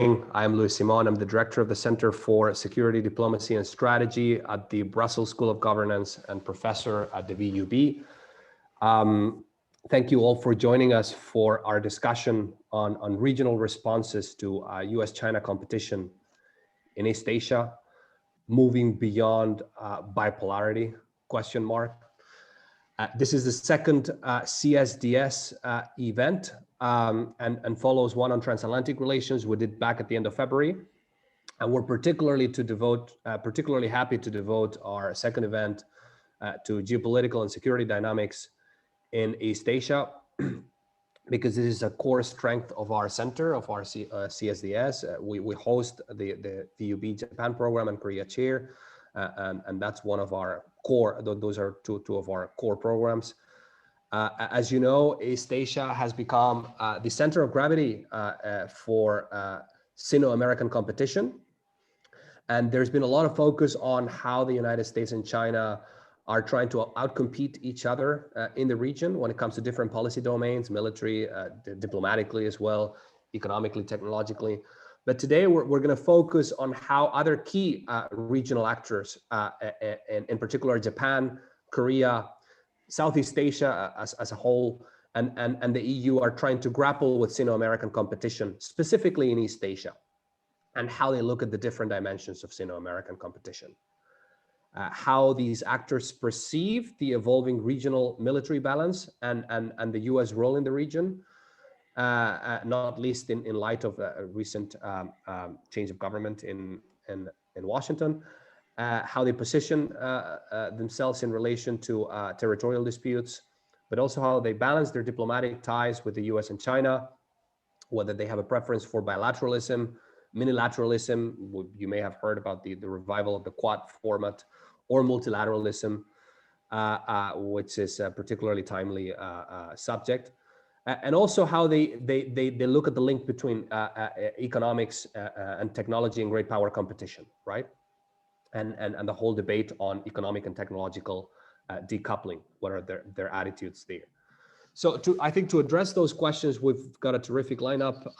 I'm Luis Simon. I'm the director of the Center for Security, Diplomacy and Strategy at the Brussels School of Governance and professor at the VUB. Thank you all for joining us for our discussion on regional responses to US-China competition in East Asia, moving beyond bipolarity, question mark. This is the second CSDS event and follows one on transatlantic relations we did back at the end of February. And we're particularly happy to devote our second event to geopolitical and security dynamics in East Asia, because this is a core strength of our center, of our CSDS. We host the VUB Japan program and Korea chair, and that's one of our core, those are two of our core programs. As you know, East Asia has become the center of gravity for Sino-American competition. And there's been a lot of focus on how the United States and China are trying to outcompete each other in the region when it comes to different policy domains, military, diplomatically as well, economically, technologically. But today we're going to focus on how other key regional actors, in particular Japan, Korea, Southeast Asia as a whole, and the EU are trying to grapple with Sino-American competition, specifically in East Asia, and how they look at the different dimensions of Sino-American competition. How these actors perceive the evolving regional military balance and the US role in the region, not least in light of a recent change of government in Washington, how they position themselves in relation to territorial disputes, but also how they balance their diplomatic ties with the US and China, whether they have a preference for bilateralism, minilateralism. You may have heard about the revival of the Quad format, or multilateralism, which is a particularly timely subject. And also how they look at the link between economics and technology and great power competition, right? And the whole debate on economic and technological decoupling. What are their attitudes there? So I think to address those questions, we've got a terrific lineup.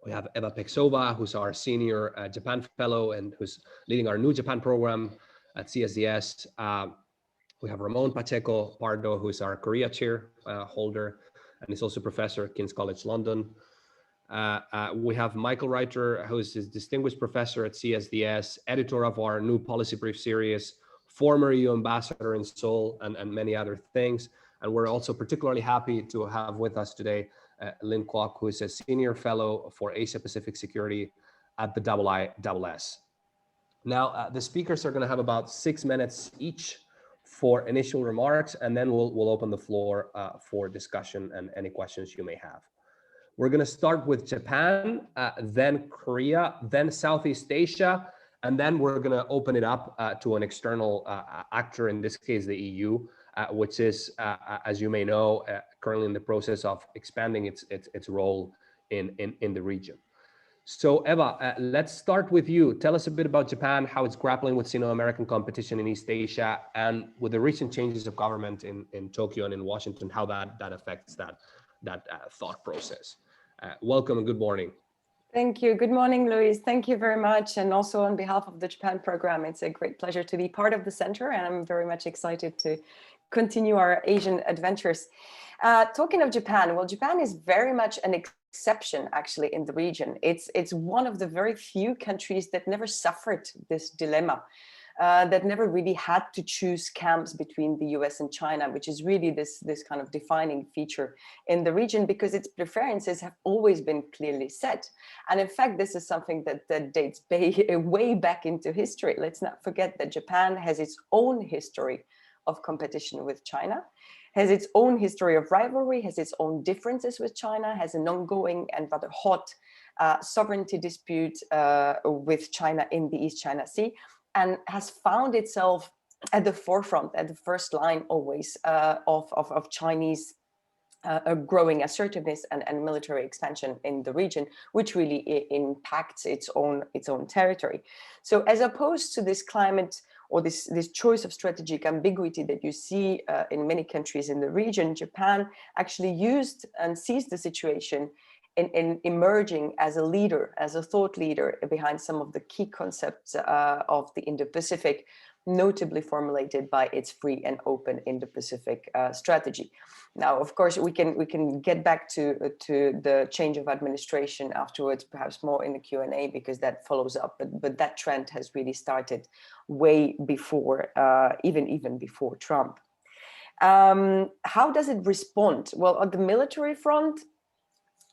We have Eva Peksova, who's our senior Japan fellow and who's leading our new Japan program at CSDS. We have Ramon Pacheco Pardo, who's our Korea chair holder, and he's also professor at King's College London. We have Michael Reiter, who's a distinguished professor at CSDS, editor of our new policy brief series, former EU ambassador in Seoul, and many other things. And we're also particularly happy to have with us today Lynn Kwok, who is a senior fellow for Asia Pacific Security at the IISS. Now, the speakers are going to have about 6 minutes each for initial remarks, and then we'll open the floor for discussion and any questions you may have. We're going to start with Japan, then Korea, then Southeast Asia, and then we're going to open it up to an external actor, in this case, the EU, which is, as you may know, currently in the process of expanding its role in the region. So Eva, let's start with you. Tell us a bit about Japan, how it's grappling with Sino-American competition in East Asia, and with the recent changes of government in Tokyo and in Washington, how that affects that thought process. Welcome and good morning. Thank you. Good morning, Luis. Thank you very much. And also on behalf of the Japan program, it's a great pleasure to be part of the center, and I'm very much excited to continue our Asian adventures. Talking of Japan, well, Japan is very much an exception actually in the region. It's one of the very few countries that never suffered this dilemma, that never really had to choose camps between the US and China, which is really this kind of defining feature in the region, because its preferences have always been clearly set. And in fact, this is something that dates way back into history. Let's not forget that Japan has its own history of competition with China, has its own history of rivalry, has its own differences with China, has an ongoing and rather hot sovereignty dispute with China in the East China Sea, and has found itself at the forefront, at the first line always of Chinese growing assertiveness and military expansion in the region, which really impacts its own territory. So as opposed to this climate or this choice of strategic ambiguity that you see in many countries in the region, Japan actually used and seized the situation in emerging as a leader, as a thought leader behind some of the key concepts of the Indo-Pacific, notably formulated by its free and open Indo-Pacific strategy. Now, of course, we can get back to the change of administration afterwards, perhaps more in the Q&A, because that follows up. But that trend has really started way before, even before Trump. How does it respond? Well, on the military front,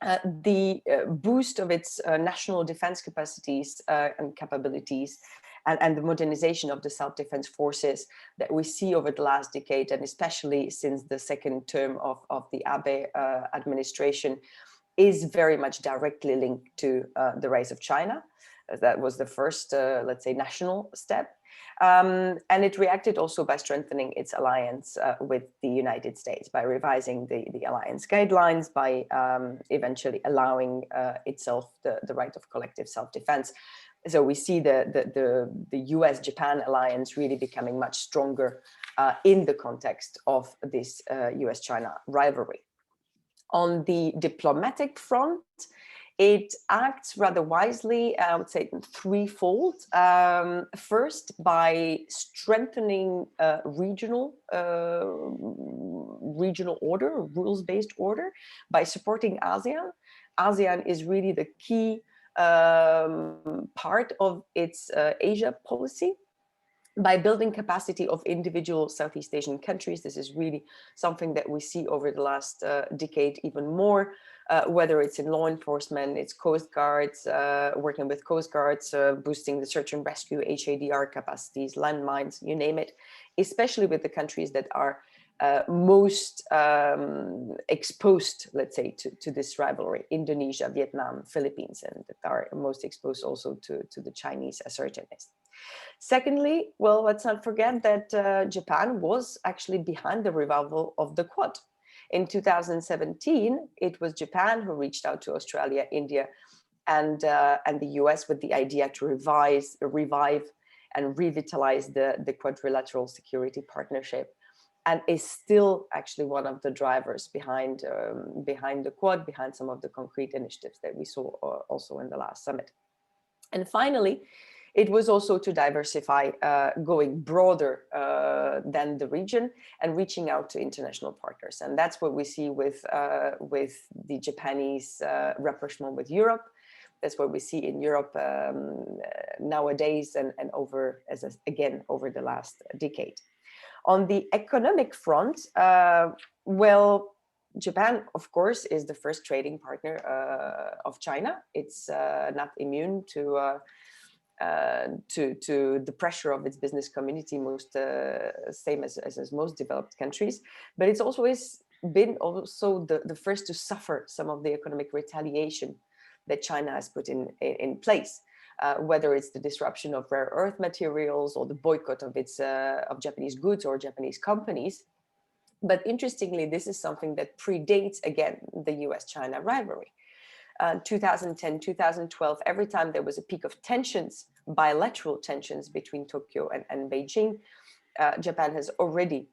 the boost of its national defense capacities and capabilities, and the modernization of the self-defense forces that we see over the last decade, and especially since the second term of the Abe administration, is very much directly linked to the rise of China. That was the first, let's say, national step. And it reacted also by strengthening its alliance with the United States, by revising the alliance guidelines, by eventually allowing itself the right of collective self-defense. So we see the US-Japan alliance really becoming much stronger in the context of this US-China rivalry. On the diplomatic front, it acts rather wisely, I would say threefold. First, by strengthening regional order, rules-based order, by supporting ASEAN. ASEAN is really the key part of its Asia policy, by building capacity of individual Southeast Asian countries. This is really something that we see over the last decade even more, whether it's in law enforcement, it's coast guards, working with coast guards, boosting the search and rescue, HADR capacities, landmines, you name it, especially with the countries that are most exposed, let's say, to this rivalry: Indonesia, Vietnam, Philippines, and that are most exposed also to the Chinese assertiveness. Secondly, well, let's not forget that Japan was actually behind the revival of the Quad. In 2017, it was Japan who reached out to Australia, India, and the US with the idea to revive and revitalize the quadrilateral security partnership, and is still actually one of the drivers behind the Quad, behind some of the concrete initiatives that we saw also in the last summit. And finally, it was also to diversify, going broader than the region and reaching out to international partners. And that's what we see with the Japanese rapprochement with Europe. That's what we see in Europe nowadays and over the last decade. On the economic front, well, Japan, of course, is the first trading partner of China. It's not immune to the pressure of its business community, same as most developed countries. But it's always been also the first to suffer some of the economic retaliation that China has put in place. Whether it's the disruption of rare earth materials or the boycott of Japanese goods or Japanese companies. But interestingly, this is something that predates, again, the US-China rivalry. 2010, 2012, every time there was a peak of tensions, bilateral tensions between Tokyo and Beijing, Japan has already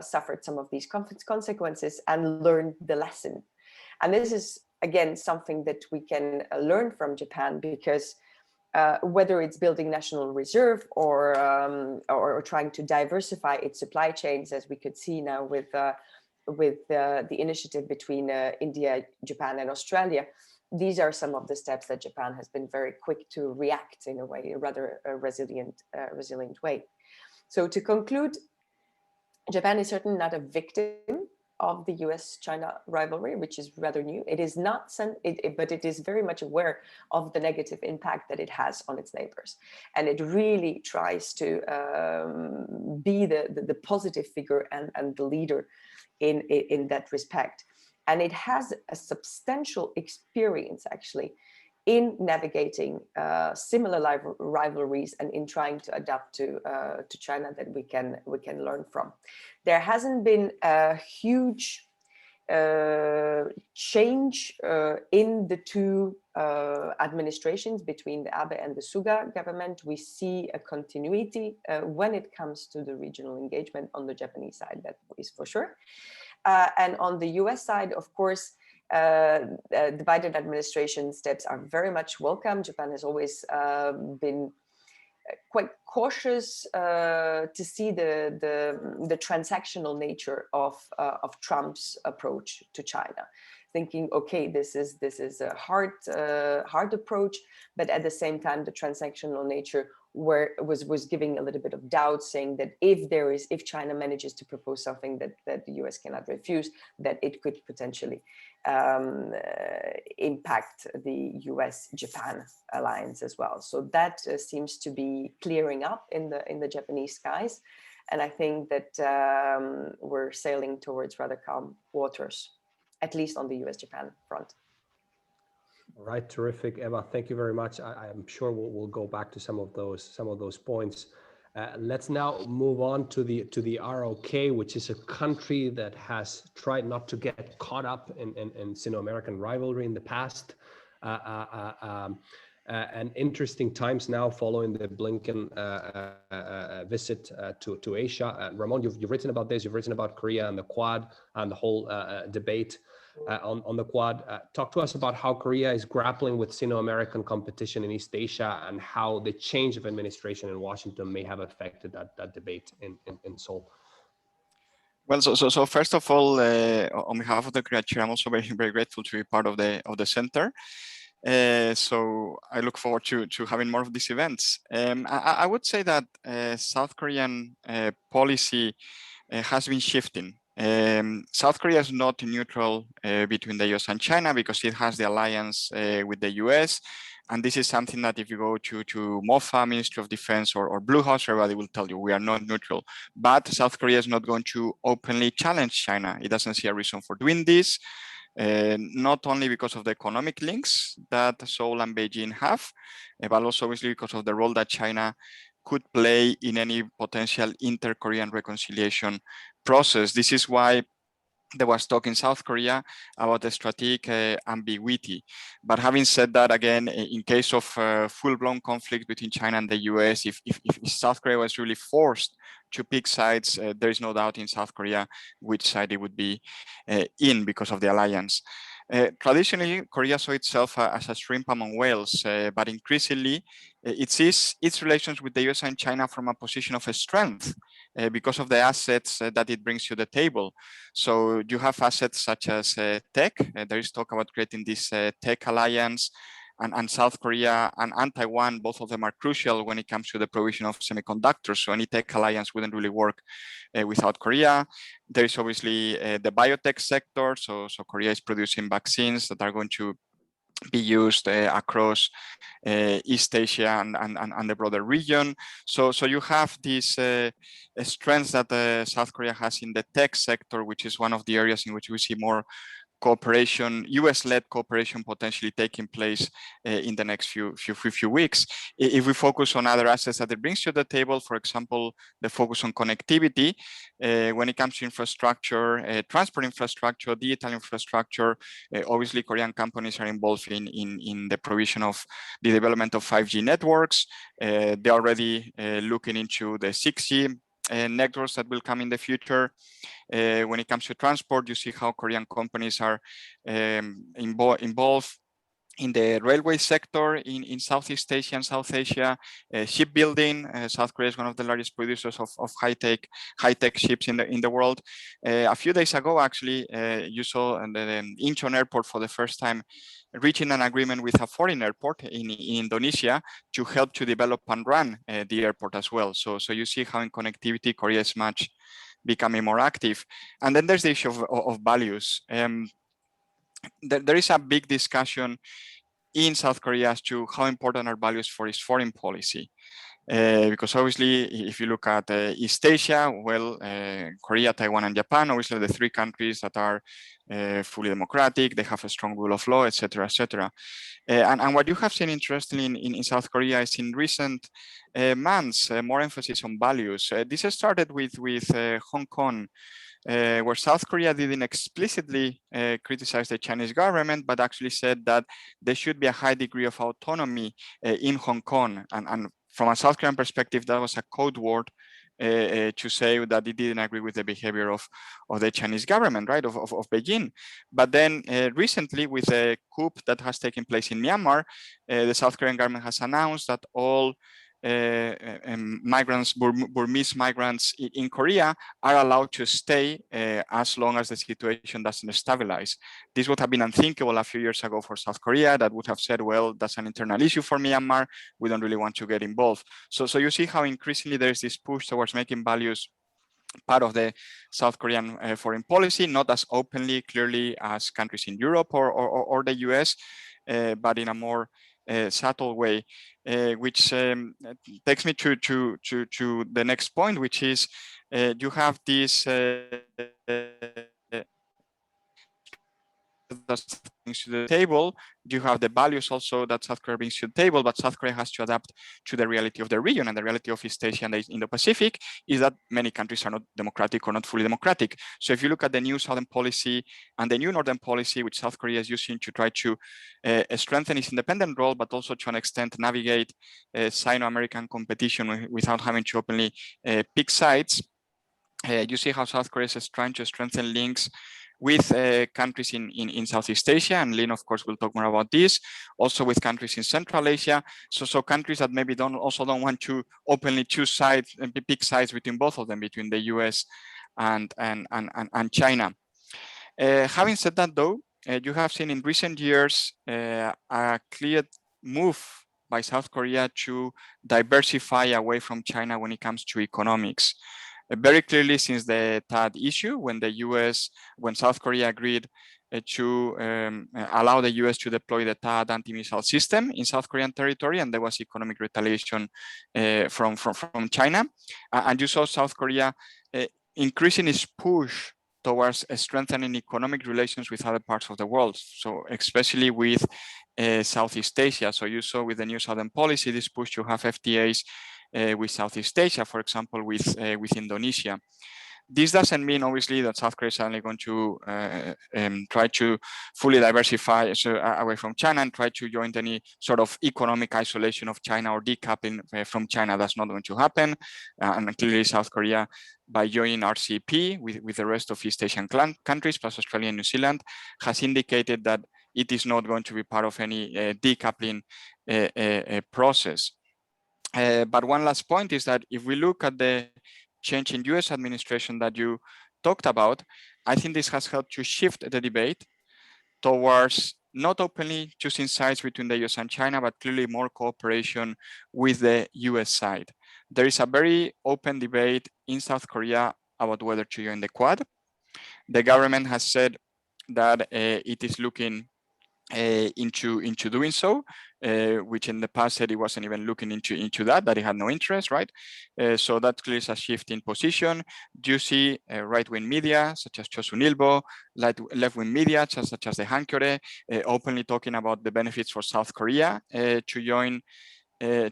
suffered some of these consequences and learned the lesson. And this is, again, something that we can learn from Japan, because whether it's building national reserve or trying to diversify its supply chains, as we could see now with the initiative between India, Japan, and Australia, these are some of the steps that Japan has been very quick to react in a way, a rather resilient way. So to conclude, Japan is certainly not a victim of the US-China rivalry, which is rather new. It is not, but it is very much aware of the negative impact that it has on its neighbors. And it really tries to be the positive figure and the leader in that respect. And it has a substantial experience, actually, in navigating similar rivalries and in trying to adapt to China that we can learn from. There hasn't been a huge change in the two administrations between the Abe and the Suga government. We see a continuity when it comes to the regional engagement on the Japanese side, that is for sure. And on the US side, of course, The Biden administration steps are very much welcome. Japan has always been quite cautious to see the transactional nature of Trump's approach to China, thinking, okay, this is a hard approach, but at the same time, the transactional nature was giving a little bit of doubt, saying that if China manages to propose something that the US cannot refuse, that it could potentially impact the US-Japan alliance as well. So that seems to be clearing up in the Japanese skies, and I think that we're sailing towards rather calm waters, at least on the US-Japan front. All right, terrific, Eva. Thank you very much. I'm sure we'll go back to some of those points. Let's now move on to the ROK, which is a country that has tried not to get caught up in Sino-American rivalry in the past. And interesting times now following the Blinken visit to Asia. Ramon, you've written about this. You've written about Korea and the Quad and the whole debate on the Quad. Talk to us about how Korea is grappling with Sino-American competition in East Asia and how the change of administration in Washington may have affected that debate in Seoul. Well, so first of all, on behalf of the Korea Chair, I'm also very grateful to be part of the center. So I look forward to having more of these events. I would say that South Korean policy has been shifting. South Korea is not neutral between the US and China because it has the alliance with the US. And this is something that if you go to MOFA, Ministry of Defense, or Blue House, everybody will tell you we are not neutral. But South Korea is not going to openly challenge China. It doesn't see a reason for doing this. Not only because of the economic links that Seoul and Beijing have, but also obviously because of the role that China could play in any potential inter-Korean reconciliation process. This is why there was talk in South Korea about the strategic ambiguity. But having said that, again, in case of full-blown conflict between China and the US, if South Korea was really forced to pick sides, there is no doubt in South Korea which side it would be in because of the alliance. Traditionally, Korea saw itself as a shrimp among whales, but increasingly it sees its relations with the US and China from a position of strength because of the assets that it brings to the table. So you have assets such as tech. There is talk about creating this tech alliance, and South Korea and Taiwan, both of them are crucial when it comes to the provision of semiconductors. So any tech alliance wouldn't really work without Korea. There is obviously the biotech sector. So Korea is producing vaccines that are going to be used across East Asia and the broader region. So you have these strengths that South Korea has in the tech sector, which is one of the areas in which we see more cooperation, US-led cooperation potentially taking place in the next few weeks. If we focus on other assets that it brings to the table, for example, the focus on connectivity, when it comes to infrastructure, transport infrastructure, digital infrastructure, obviously Korean companies are involved in the provision of the development of 5G networks. They're already looking into the 6G networks that will come in the future. When it comes to transport, you see how Korean companies are involved in the railway sector in Southeast Asia and South Asia, shipbuilding. South Korea is one of the largest producers of high-tech ships in the world. A few days ago, actually, you saw the Incheon airport for the first time reaching an agreement with a foreign airport in Indonesia to help to develop and run the airport as well. So you see how in connectivity, Korea is much becoming more active. And then there's the issue of values. There is a big discussion in South Korea as to how important are values for its foreign policy. Because obviously, if you look at East Asia, well, Korea, Taiwan, and Japan, obviously the three countries that are fully democratic, they have a strong rule of law, etc., etc. And what you have seen interestingly in South Korea is in recent months, more emphasis on values. This has started with Hong Kong, where South Korea didn't explicitly criticize the Chinese government, but actually said that there should be a high degree of autonomy in Hong Kong. And from a South Korean perspective, that was a code word to say that it didn't agree with the behavior of the Chinese government, right, of Beijing. But then recently, with a coup that has taken place in Myanmar, the South Korean government has announced that all migrants, Burmese migrants in Korea are allowed to stay as long as the situation doesn't stabilize. This would have been unthinkable a few years ago for South Korea, that would have said, well, that's an internal issue for Myanmar, we don't really want to get involved. So you see how increasingly there's this push towards making values part of the South Korean foreign policy, not as openly, clearly as countries in Europe or the US, but in a more subtle way, which takes me to the next point, which is you have this brings to the table. You have the values also that South Korea brings to the table, but South Korea has to adapt to the reality of the region, and the reality of East Asia and the Indo-Pacific is that many countries are not democratic or not fully democratic. So if you look at the new Southern policy and the new Northern policy, which South Korea is using to try to strengthen its independent role, but also to an extent navigate Sino-American competition without having to openly pick sides, you see how South Korea is trying to strengthen links with countries in Southeast Asia, and Lynn, of course, will talk more about this. Also with countries in Central Asia, so countries that maybe don't want to openly choose sides and pick sides between both of them, between the US and China. Having said that, though, you have seen in recent years a clear move by South Korea to diversify away from China when it comes to economics. Very clearly since the THAAD issue, when South Korea agreed to allow the US to deploy the THAAD anti-missile system in South Korean territory, and there was economic retaliation from China. And you saw South Korea increasing its push towards strengthening economic relations with other parts of the world, so especially with Southeast Asia. So you saw with the new Southern policy, this push to have FTAs with Southeast Asia, for example, with Indonesia. This doesn't mean, obviously, that South Korea is suddenly going to try to fully diversify away from China and try to join any sort of economic isolation of China or decoupling from China. That's not going to happen. And clearly, South Korea, by joining RCEP with the rest of East Asian countries, plus Australia and New Zealand, has indicated that it is not going to be part of any decoupling process. But one last point is that if we look at the change in US administration that you talked about, I think this has helped to shift the debate towards not openly choosing sides between the US and China, but clearly more cooperation with the US side. There is a very open debate in South Korea about whether to join the Quad. The government has said that it is looking into doing so, which in the past said it wasn't even looking into that it had no interest, right? So that clearly is a shift in position. You see right-wing media such as Chosunilbo, left-wing media such as the Hankyoreh, openly talking about the benefits for South Korea to join the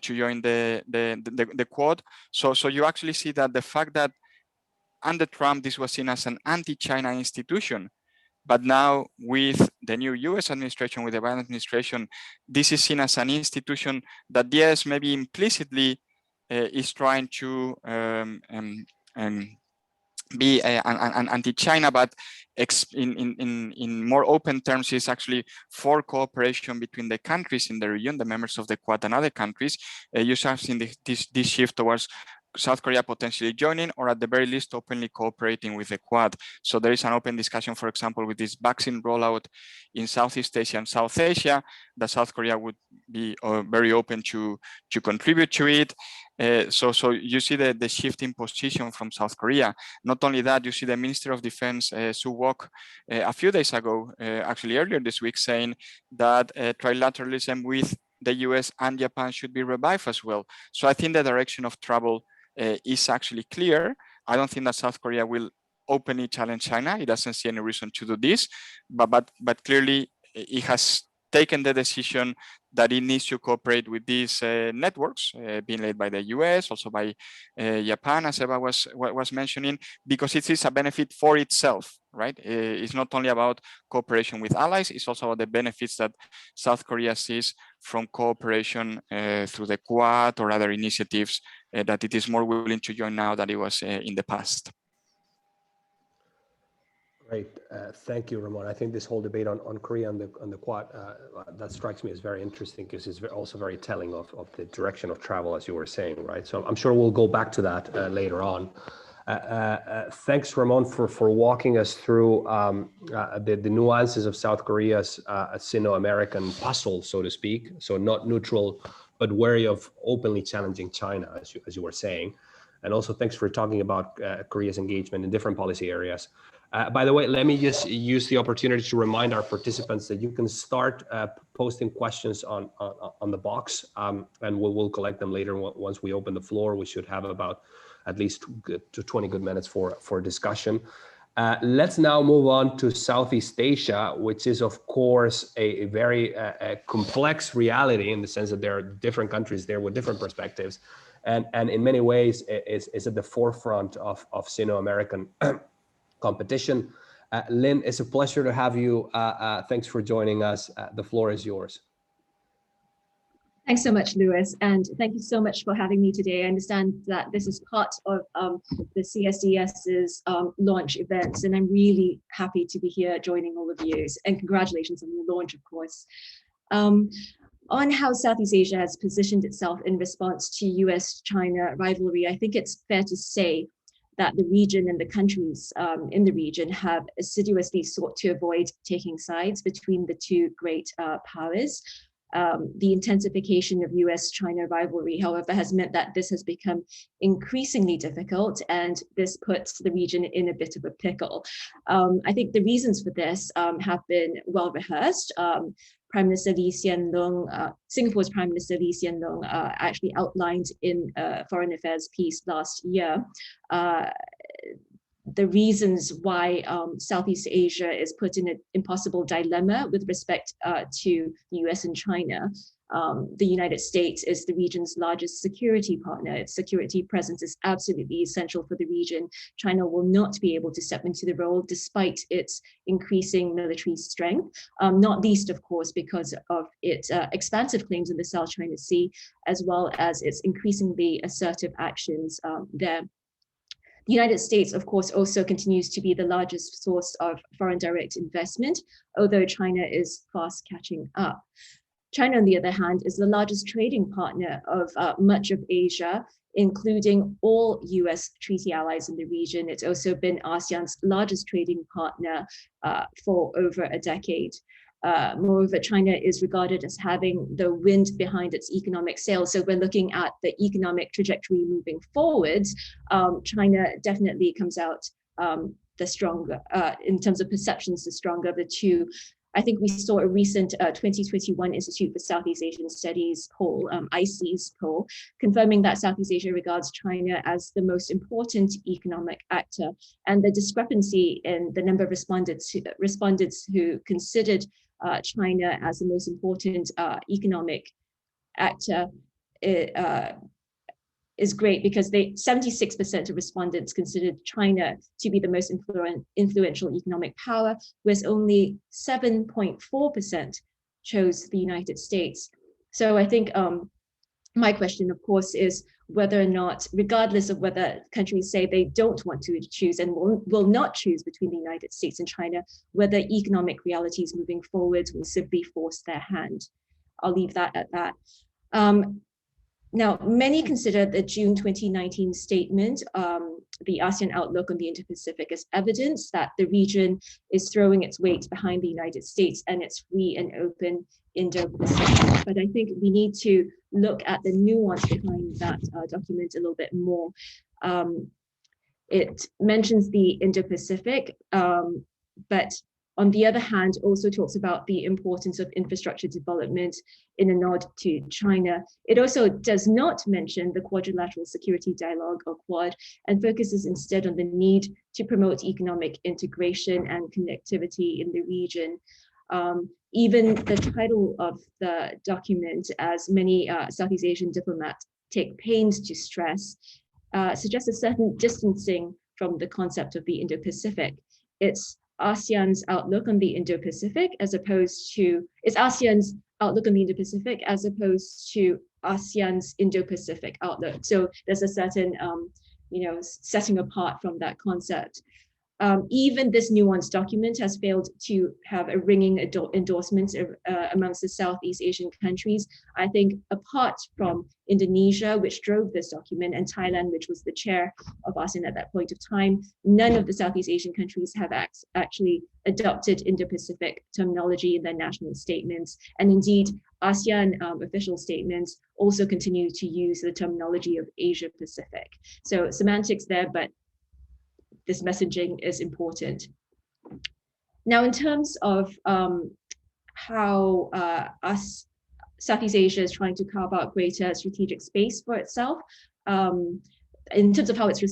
Quad. So you actually see that the fact that under Trump this was seen as an anti-China institution, but now with the new US administration, with the Biden administration, this is seen as an institution that, yes, maybe implicitly is trying to be an anti-China, but in more open terms is actually for cooperation between the countries in the region, the members of the Quad and other countries. You have seen this shift towards South Korea potentially joining, or at the very least openly cooperating with the Quad. So there is an open discussion, for example, with this vaccine rollout in Southeast Asia and South Asia, that South Korea would be very open to contribute to it. So you see the shift in position from South Korea. Not only that, you see the Minister of Defense, Soo Wook, a few days ago, actually earlier this week, saying that trilateralism with the US and Japan should be revived as well. So I think the direction of travel is actually clear. I don't think that South Korea will openly challenge China. It doesn't see any reason to do this, but clearly it has taken the decision that it needs to cooperate with these networks being led by the US, also by Japan, as Eva was mentioning, because it is a benefit for itself. right? It's not only about cooperation with allies, it's also about the benefits that South Korea sees from cooperation through the Quad or other initiatives that it is more willing to join now than it was in the past. Great, thank you, Ramon. I think this whole debate on Korea and the Quad, that strikes me as very interesting because it's also very telling of the direction of travel, as you were saying, right? So I'm sure we'll go back to that later on. Thanks, Ramon, for walking us through the nuances of South Korea's Sino-American puzzle, so to speak. So not neutral, but wary of openly challenging China, as you were saying. And also thanks for talking about Korea's engagement in different policy areas. By the way, let me just use the opportunity to remind our participants that you can start posting questions on the box, and we'll collect them later once we open the floor. We should have about at least 20 good minutes for discussion. Let's now move on to Southeast Asia, which is, of course, a very complex reality in the sense that there are different countries there with different perspectives, and in many ways is at the forefront of Sino-American competition. Lynn, it's a pleasure to have you. Thanks for joining us. The floor is yours. Thanks so much, Lewis, and thank you so much for having me today. I understand that this is part of the CSDS's launch events, and I'm really happy to be here joining all of you. And congratulations on the launch, of course. On how Southeast Asia has positioned itself in response to US-China rivalry, I think it's fair to say that the region and the countries in the region have assiduously sought to avoid taking sides between the two great powers. The intensification of US-China rivalry, however, has meant that this has become increasingly difficult, and this puts the region in a bit of a pickle. I think the reasons for this have been well rehearsed. Prime Minister Lee Hsien Loong, Singapore's Prime Minister Lee Hsien Loong actually outlined in Foreign Affairs piece last year the reasons why Southeast Asia is put in an impossible dilemma with respect to the US and China. The United States is the region's largest security partner. Its security presence is absolutely essential for the region. China will not be able to step into the role despite its increasing military strength, not least, of course, because of its expansive claims in the South China Sea, as well as its increasingly assertive actions there. The United States, of course, also continues to be the largest source of foreign direct investment, although China is fast catching up. China, on the other hand, is the largest trading partner of much of Asia, including all US treaty allies in the region. It's also been ASEAN's largest trading partner for over a decade. Moreover, China is regarded as having the wind behind its economic sails. So we're looking at the economic trajectory moving forwards. China definitely comes out the stronger, in terms of perceptions, the stronger of the two. I think we saw a recent 2021 Institute for Southeast Asian Studies poll, ICES poll, confirming that Southeast Asia regards China as the most important economic actor. And the discrepancy in the number of respondents who considered China as the most important economic actor is great, because 76% of respondents considered China to be the most influential economic power, whereas only 7.4% chose the United States. So I think my question, of course, is whether or not, regardless of whether countries say they don't want to choose and will not choose between the United States and China, whether economic realities moving forward will simply force their hand. I'll leave that at that. Now, many consider the June 2019 statement, the ASEAN Outlook on the Indo-Pacific, as evidence that the region is throwing its weight behind the United States and its free and open Indo-Pacific. But I think we need to look at the nuance behind that document a little bit more. It mentions the Indo-Pacific, but on the other hand, also talks about the importance of infrastructure development in a nod to China. It also does not mention the Quadrilateral Security Dialogue, or Quad, and focuses instead on the need to promote economic integration and connectivity in the region. Even the title of the document, as many Southeast Asian diplomats take pains to stress, suggests a certain distancing from the concept of the Indo-Pacific. It's ASEAN's outlook on the Indo-Pacific as opposed to, it's ASEAN's outlook on the Indo-Pacific as opposed to ASEAN's Indo-Pacific outlook. So there's a certain, setting apart from that concept. Even this nuanced document has failed to have a ringing endorsement amongst the Southeast Asian countries. I think apart from Indonesia, which drove this document, and Thailand, which was the chair of ASEAN at that point of time, none of the Southeast Asian countries have actually adopted Indo-Pacific terminology in their national statements. And indeed, ASEAN official statements also continue to use the terminology of Asia-Pacific. So semantics there, but this messaging is important. Now, in terms of how Southeast Asia is trying to carve out greater strategic space for itself, in terms of how it's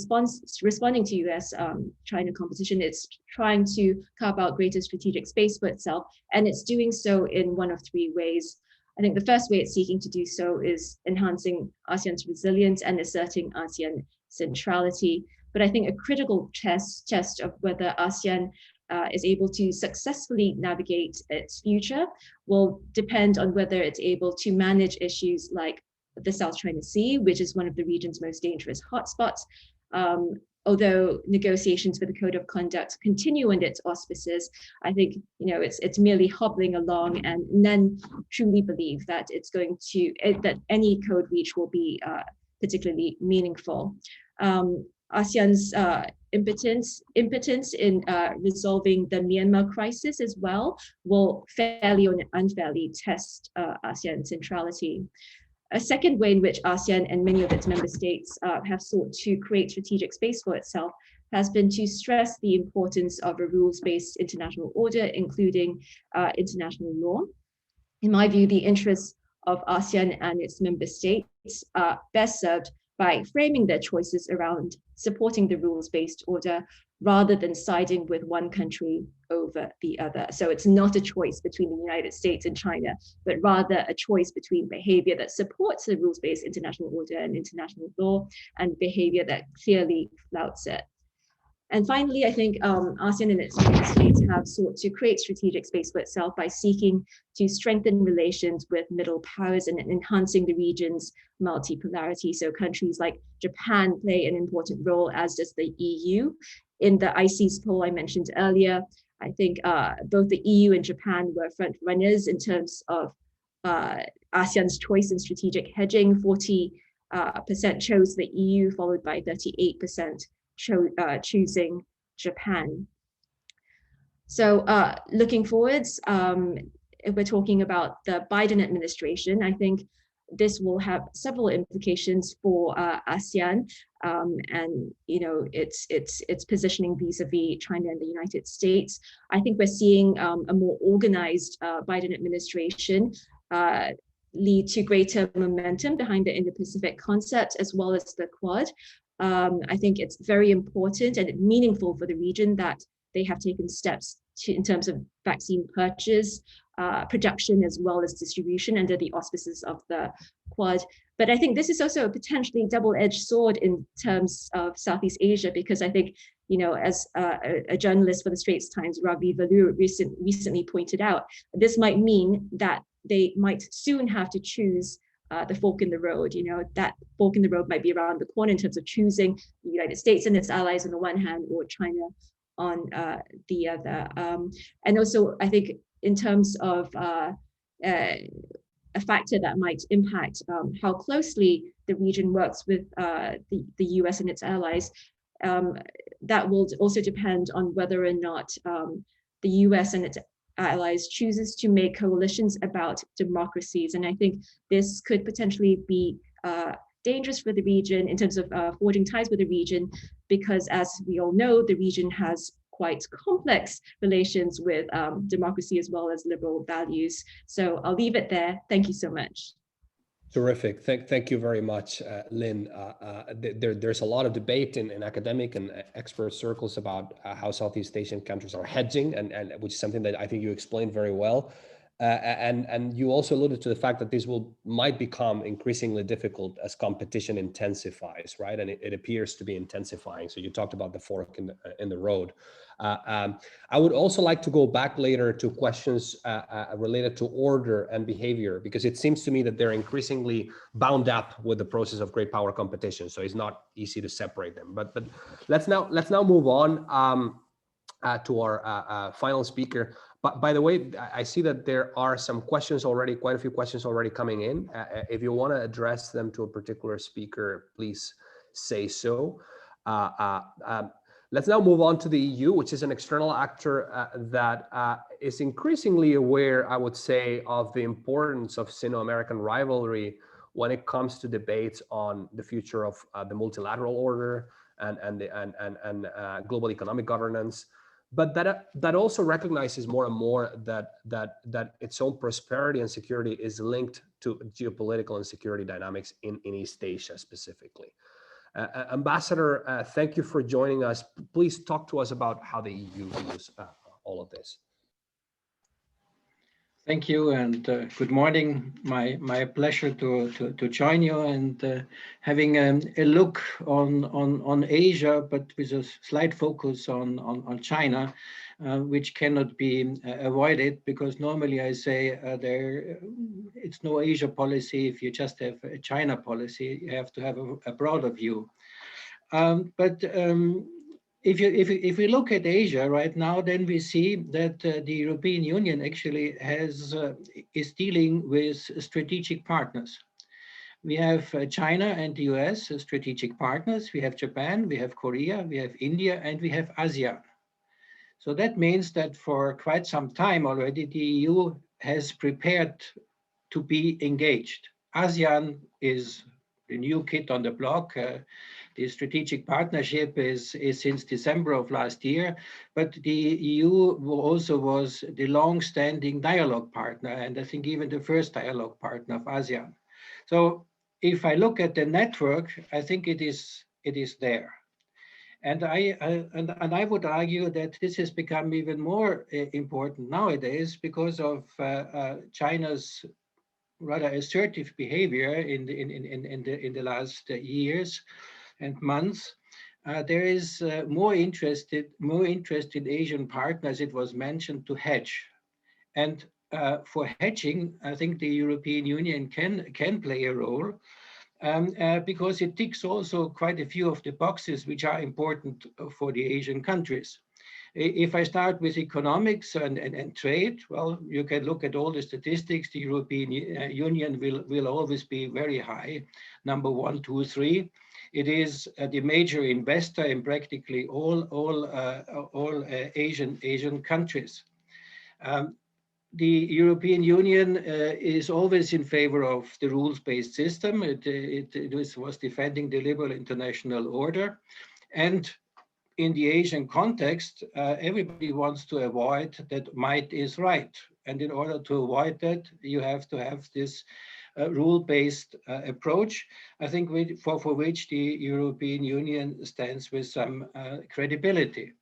responding to US-China competition, it's trying to carve out greater strategic space for itself, and it's doing so in one of three ways. I think the first way it's seeking to do so is enhancing ASEAN's resilience and asserting ASEAN centrality. But I think a critical test of whether ASEAN is able to successfully navigate its future will depend on whether it's able to manage issues like the South China Sea, which is one of the region's most dangerous hotspots. Although negotiations for the Code of Conduct continue under its auspices, I think it's merely hobbling along, and none truly believe that it's going to that any code reach will be particularly meaningful. ASEAN's impotence in resolving the Myanmar crisis as well will fairly or unfairly test ASEAN centrality. A second way in which ASEAN and many of its member states have sought to create strategic space for itself has been to stress the importance of a rules-based international order, including international law. In my view, the interests of ASEAN and its member states are best served by framing their choices around supporting the rules-based order rather than siding with one country over the other. So it's not a choice between the United States and China, but rather a choice between behavior that supports the rules-based international order and international law and behavior that clearly flouts it. And finally, I think ASEAN and its member states have sought to create strategic space for itself by seeking to strengthen relations with middle powers and enhancing the region's multipolarity. So countries like Japan play an important role, as does the EU. In the ICES poll I mentioned earlier, I think both the EU and Japan were front runners in terms of ASEAN's choice in strategic hedging. 40% chose the EU, followed by 38% choosing Japan. So looking forwards, if we're talking about the Biden administration, I think this will have several implications for ASEAN and its positioning vis-a-vis China and the United States. I think we're seeing a more organized Biden administration lead to greater momentum behind the Indo-Pacific concept as well as the Quad. I think it's very important and meaningful for the region that they have taken steps in terms of vaccine purchase, production, as well as distribution under the auspices of the Quad. But I think this is also a potentially double-edged sword in terms of Southeast Asia, because I think, as a journalist for the Straits Times, Rivalry recently pointed out, this might mean that they might soon have to choose the fork in the road. That fork in the road might be around the corner in terms of choosing the United States and its allies on the one hand, or China on the other. And also, I think in terms of a factor that might impact how closely the region works with the US and its allies, that will also depend on whether or not the US and its allies chooses to make coalitions about democracies. And I think this could potentially be dangerous for the region in terms of forging ties with the region, because as we all know, the region has quite complex relations with democracy as well as liberal values. So I'll leave it there. Thank you so much. Terrific. Thank you very much, Lynn. There's a lot of debate in academic and expert circles about how Southeast Asian countries are hedging, and which is something that I think you explained very well. And you also alluded to the fact that this might become increasingly difficult as competition intensifies, right? And it appears to be intensifying. So you talked about the fork in the road. I would also like to go back later to questions related to order and behavior, because it seems to me that they're increasingly bound up with the process of great power competition. So it's not easy to separate them. But let's now move on to our final speaker. But by the way, I see that there are some questions already, quite a few questions already coming in. If you want to address them to a particular speaker, please say so. Let's now move on to the EU, which is an external actor that is increasingly aware, I would say, of the importance of Sino-American rivalry when it comes to debates on the future of the multilateral order and global economic governance. But that also recognizes more and more that its own prosperity and security is linked to geopolitical and security dynamics in East Asia specifically. Ambassador, thank you for joining us. Please talk to us about how the EU views all of this. Thank you, and good morning. My pleasure to join you and having a look on Asia, but with a slight focus on China, which cannot be avoided, because normally I say it's no Asia policy if you just have a China policy. You have to have a broader view. If we look at Asia right now, then we see that the European Union actually is dealing with strategic partners. We have China and the US as strategic partners. We have Japan, we have Korea, we have India, and we have Asean. So that means that for quite some time already, the EU has prepared to be engaged. ASEAN is the new kid on the block. The strategic partnership is since December of last year, but the EU also was the long-standing dialogue partner, and I think even the first dialogue partner of ASEAN. So if I look at the network, I think it is there. And I would argue that this has become even more important nowadays because of China's rather assertive behavior in the last years and months. There is more interest in Asian partners, it was mentioned, to hedge. And for hedging, I think the European Union can play a role because it ticks also quite a few of the boxes which are important for the Asian countries. If I start with economics and trade, well, you can look at all the statistics. The European Union will always be very high, number 1, 2, 3. It is the major investor in practically all Asian countries. The European Union is always in favor of the rules-based system. It was defending the liberal international order. And in the Asian context, everybody wants to avoid that might is right. And in order to avoid that, you have to have this rule-based approach, I think for which the European Union stands with some credibility.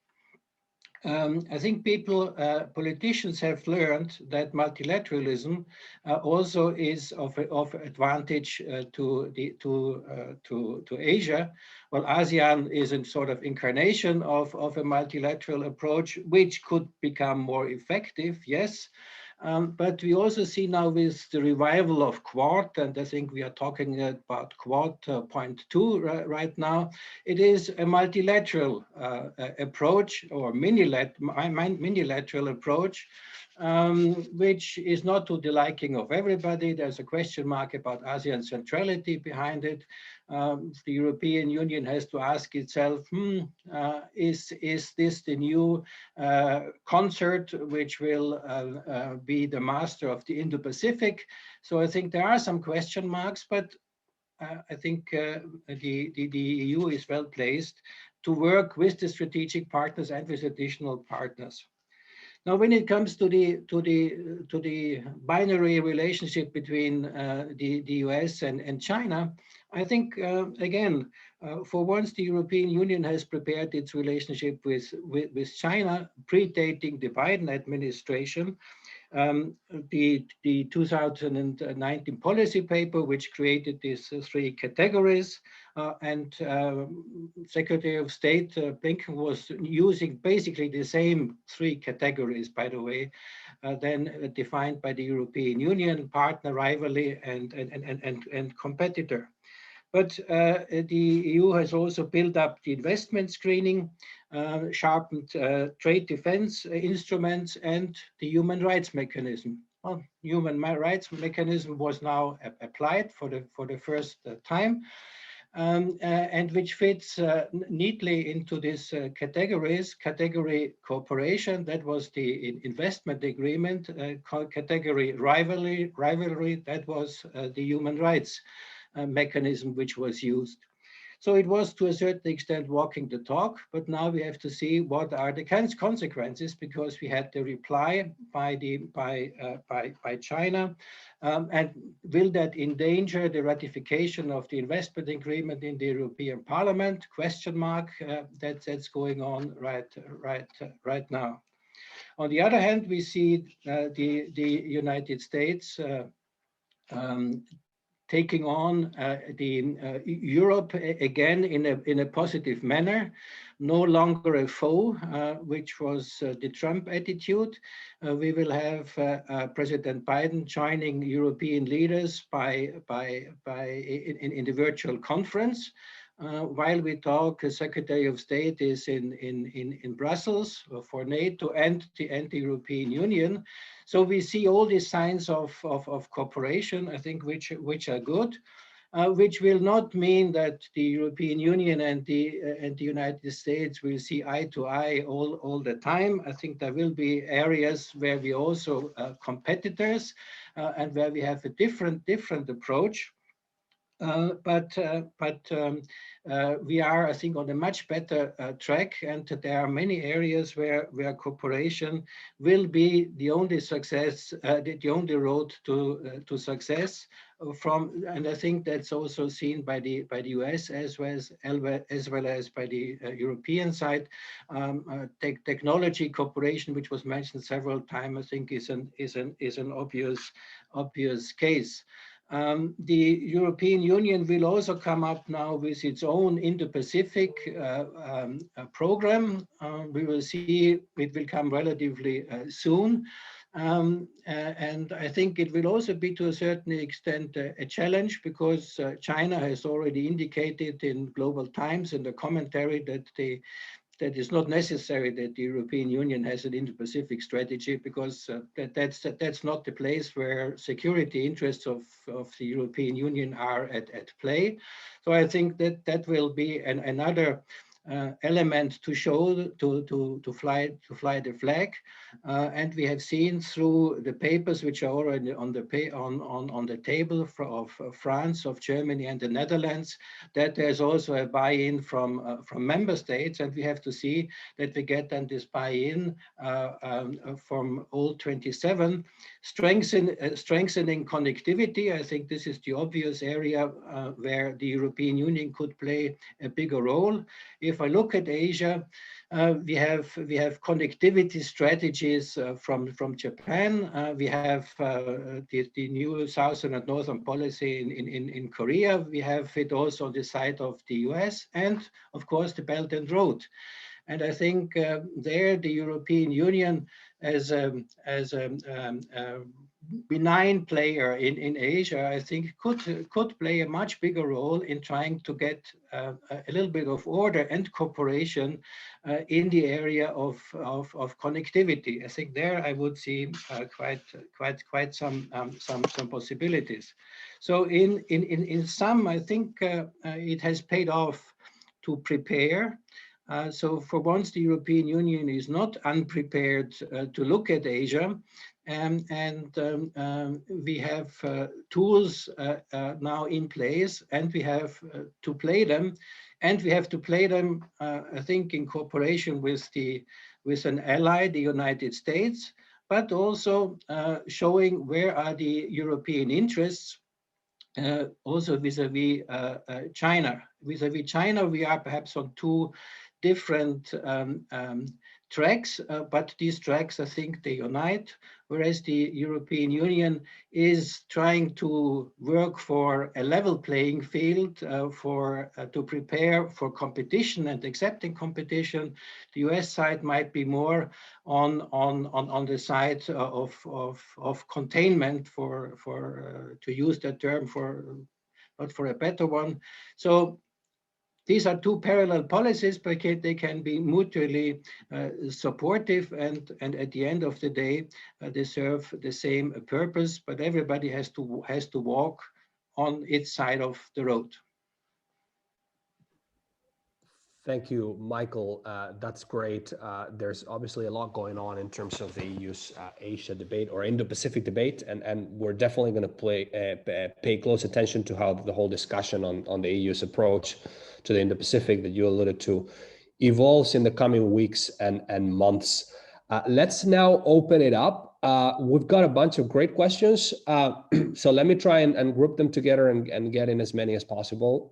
I think politicians have learned that multilateralism also is of advantage to Asia. Well, ASEAN is a sort of incarnation of a multilateral approach, which could become more effective, yes. But we also see now with the revival of Quad, and I think we are talking about Quad point 2 right now, it is a multilateral approach or minilateral approach, which is not to the liking of everybody. There's a question mark about ASEAN centrality behind it. The European Union has to ask itself, is this the new concert which will be the master of the Indo-Pacific? So I think there are some question marks, but I think the EU is well placed to work with the strategic partners and with additional partners. Now, when it comes to the binary relationship between the US and China, I think again, for once, the European Union has prepared its relationship with China, predating the Biden administration. The 2019 policy paper, which created these three categories, and Secretary of State Blinken was using basically the same three categories, by the way, then defined by the European Union: partner, rivalry, and competitor. But the EU has also built up the investment screening, sharpened trade defense instruments, and the human rights mechanism. Well, human rights mechanism was now applied for the first time, and which fits neatly into these categories. Category cooperation, that was the investment agreement. Category rivalry, that was the human rights mechanism which was used. So it was to a certain extent walking the talk, but now we have to see what are the consequences, because we had the reply by China, and will that endanger the ratification of the investment agreement in the European Parliament? Question mark. That's going on right now. On the other hand, we see the United States taking on Europe again in a positive manner, no longer a foe, which was the Trump attitude. We will have President Biden joining European leaders in the virtual conference. While we talk, Secretary of State is in Brussels for NATO and the European Union. So we see all these signs of cooperation, I think, which are good, which will not mean that the European Union and the United States will see eye to eye all the time. I think there will be areas where we also competitors and where we have a different approach. But we are, I think, on a much better track, and there are many areas where cooperation will be the only success, the only road to success. And I think that's also seen by the US as well as by the European side. Technology cooperation, which was mentioned several times, I think is an obvious case. The European Union will also come up now with its own Indo-Pacific program. We will see it will come relatively soon. And I think it will also be, to a certain extent, a challenge, because China has already indicated in Global Times in the commentary that it's not necessary that the European Union has an Indo-Pacific strategy, because that's not the place where security interests of the European Union are at play. So I think that will be another element to show to fly the flag, and we have seen through the papers which are already on the table of France, of Germany, and the Netherlands, that there's also a buy-in from member states, and we have to see that we get then this buy-in from all 27, strengthening connectivity. I think this is the obvious area where the European Union could play a bigger role. If I look at Asia, we have connectivity strategies from Japan. We have the new southern and northern policy in Korea. We have it also on the side of the US, and of course the Belt and Road. And I think there the European Union as a benign player in Asia, I think could play a much bigger role in trying to get a little bit of order and cooperation in the area of connectivity. I think there I would see quite some possibilities. So in sum, I think it has paid off to prepare. So for once, the European Union is not unprepared to look at Asia. And we have tools now in place, and we have to play them. And we have to play them, I think, in cooperation with an ally, the United States, but also showing where are the European interests, also vis-a-vis China. Vis-a-vis China, we are perhaps on two different tracks, but these tracks, I think, they unite. whereas the European Union is trying to work for a level playing field to prepare for competition and accepting competition. The US side might be more on the side of containment to use that term but for a better one. So these are two parallel policies, but they can be mutually supportive, and at the end of the day, they serve the same purpose. But everybody has to walk on its side of the road. Thank you, Michael. That's great. There's obviously a lot going on in terms of the EU's Asia debate or Indo-Pacific debate, and we're definitely going to pay close attention to how the whole discussion on the EU's approach to the Indo-Pacific that you alluded to evolves in the coming weeks and months. Let's now open it up. We've got a bunch of great questions, so let me try and group them together and get in as many as possible.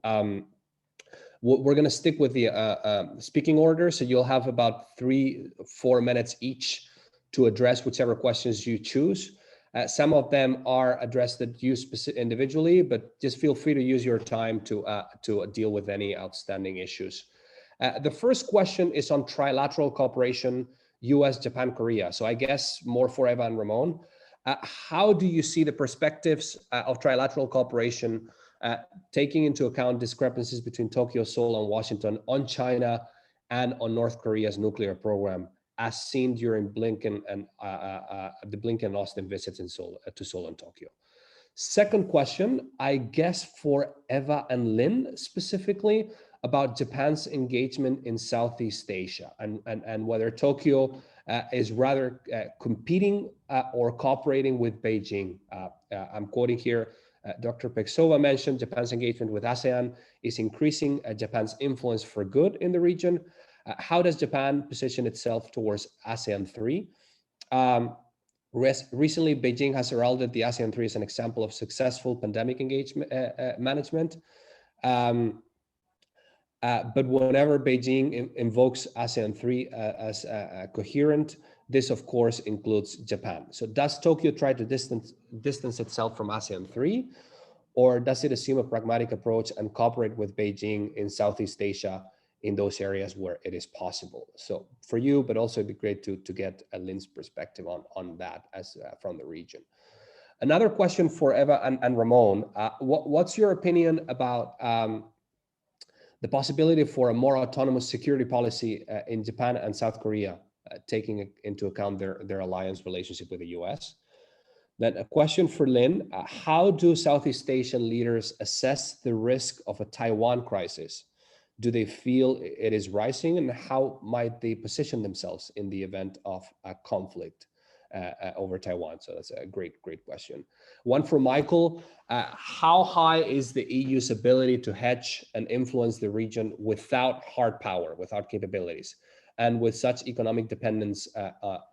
We're going to stick with the speaking order, so you'll have about 3-4 minutes each to address whichever questions you choose. Some of them are addressed at you individually, but just feel free to use your time to deal with any outstanding issues. The first question is on trilateral cooperation, US, Japan, Korea. So I guess more for Eva and Ramon. How do you see the perspectives of trilateral cooperation taking into account discrepancies between Tokyo, Seoul, and Washington on China and on North Korea's nuclear program, as seen during Blinken and the Blinken and Austin visits to Seoul and Tokyo? Second question, I guess for Eva and Lynn specifically, about Japan's engagement in Southeast Asia and whether Tokyo is rather competing or cooperating with Beijing. I'm quoting here. Dr. Peksova mentioned Japan's engagement with ASEAN is increasing Japan's influence for good in the region. How does Japan position itself towards ASEAN 3? Recently, Beijing has heralded the ASEAN 3 as an example of successful pandemic engagement management. But whenever Beijing invokes ASEAN 3 as coherent, this of course includes Japan. So does Tokyo try to distance itself from ASEAN 3, or does it assume a pragmatic approach and cooperate with Beijing in Southeast Asia in those areas where it is possible? So for you, but also it'd be great to get Lynn's perspective on that as from the region. Another question for Eva and Ramon. What's your opinion about the possibility for a more autonomous security policy in Japan and South Korea, taking into account their alliance relationship with the US? Then a question for Lynn. How do Southeast Asian leaders assess the risk of a Taiwan crisis? Do they feel it is rising, and how might they position themselves in the event of a conflict over Taiwan? So that's a great question. One for Michael. How high is the EU's ability to hedge and influence the region without hard power, without capabilities, and with such economic dependence on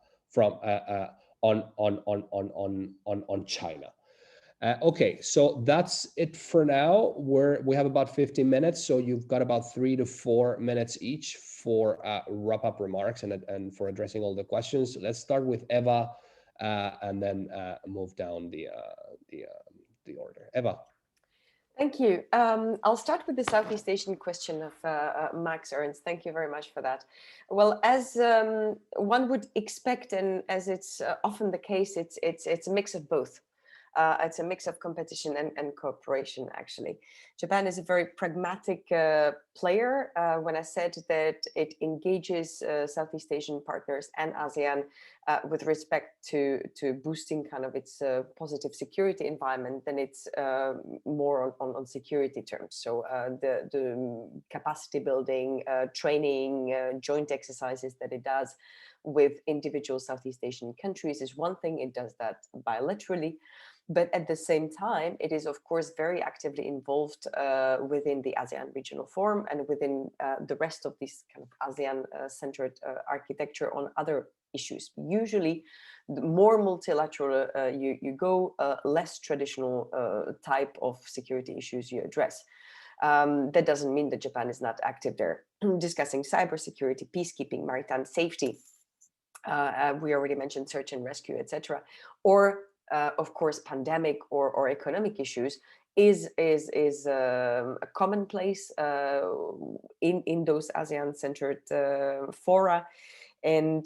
China? Okay, so that's it for now. We have about 15 minutes, so you've got about 3 to 4 minutes each for wrap-up remarks and for addressing all the questions. Let's start with Eva and then move down the order. Eva. Thank you. I'll start with the Southeast Asian question of Max Ernst. Thank you very much for that. Well, as one would expect, and as it's often the case, it's a mix of both. It's a mix of competition and cooperation, actually. Japan is a very pragmatic player. When I said that it engages Southeast Asian partners and ASEAN with respect to boosting kind of its positive security environment, then it's more on security terms. So the capacity building, training, joint exercises that it does with individual Southeast Asian countries is one thing. It does that bilaterally. But at the same time, it is, of course, very actively involved within the ASEAN Regional Forum and within the rest of this kind of ASEAN-centered architecture on other issues. Usually, the more multilateral you go, less traditional type of security issues you address. That doesn't mean that Japan is not active there, discussing cybersecurity, peacekeeping, maritime safety. We already mentioned search and rescue, etc. Or of course, pandemic or economic issues is a commonplace in those ASEAN-centered fora. And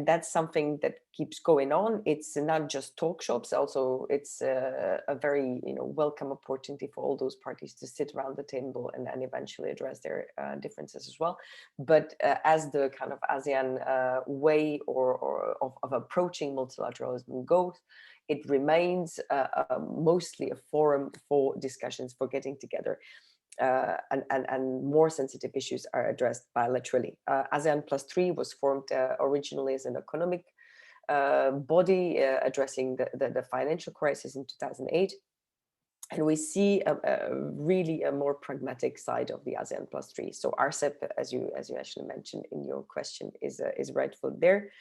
that's something that keeps going on. It's not just talk shops. Also, it's a very welcome opportunity for all those parties to sit around the table and eventually address their differences as well. But as the kind of ASEAN way or of approaching multilateralism goes, it remains mostly a forum for discussions, for getting together. And more sensitive issues are addressed bilaterally. ASEAN +3 was formed originally as an economic body addressing the financial crisis in 2008. And we see really a more pragmatic side of the ASEAN +3. So RCEP, as you actually mentioned in your question, is rightful there.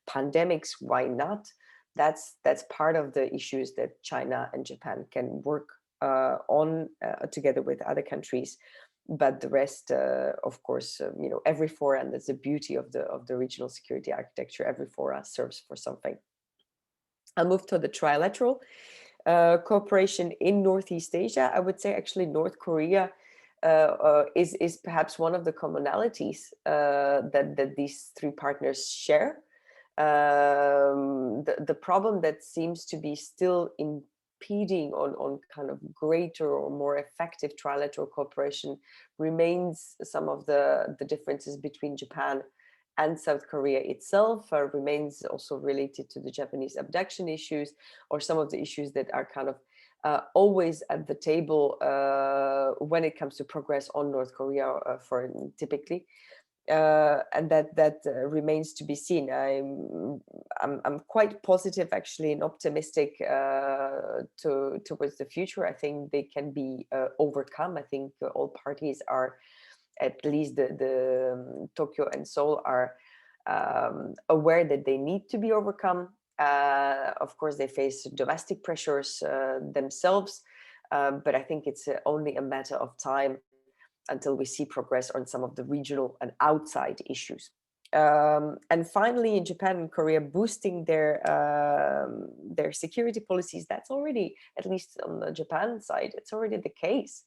Pandemics, why not? That's part of the issues that China and Japan can work on together with other countries, but the rest, of course, every fora, and that's the beauty of the regional security architecture. Every fora serves for something. I'll move to the trilateral cooperation in Northeast Asia. I would say actually North Korea is perhaps one of the commonalities that these three partners share. The problem that seems to be still impeding on kind of greater or more effective trilateral cooperation remains some of the differences between Japan and South Korea itself, remains also related to the Japanese abduction issues, or some of the issues that are kind of always at the table when it comes to progress on North Korea typically. And that remains to be seen. I'm quite positive, actually, and optimistic towards the future. I think they can be overcome. I think all parties are, at least the Tokyo and Seoul, are aware that they need to be overcome. Of course, they face domestic pressures themselves, but I think it's only a matter of time until we see progress on some of the regional and outside issues. And finally, in Japan and Korea, boosting their security policies, that's already, at least on the Japan side, it's already the case.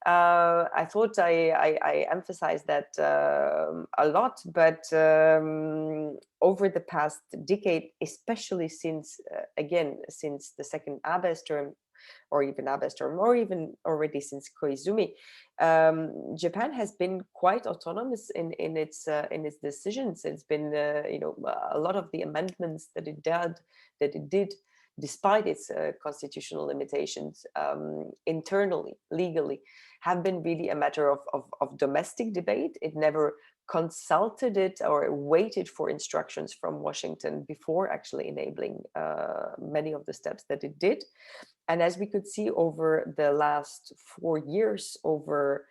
I thought I emphasized that a lot, but over the past decade, especially since the second Abe's term, or even Abe's term, or even already since Koizumi, Japan has been quite autonomous in its decisions. It's been a lot of the amendments that it did, despite its constitutional limitations, internally, legally, have been really a matter of domestic debate. It never consulted it or waited for instructions from Washington before actually enabling many of the steps that it did. And as we could see over the last 4 years, over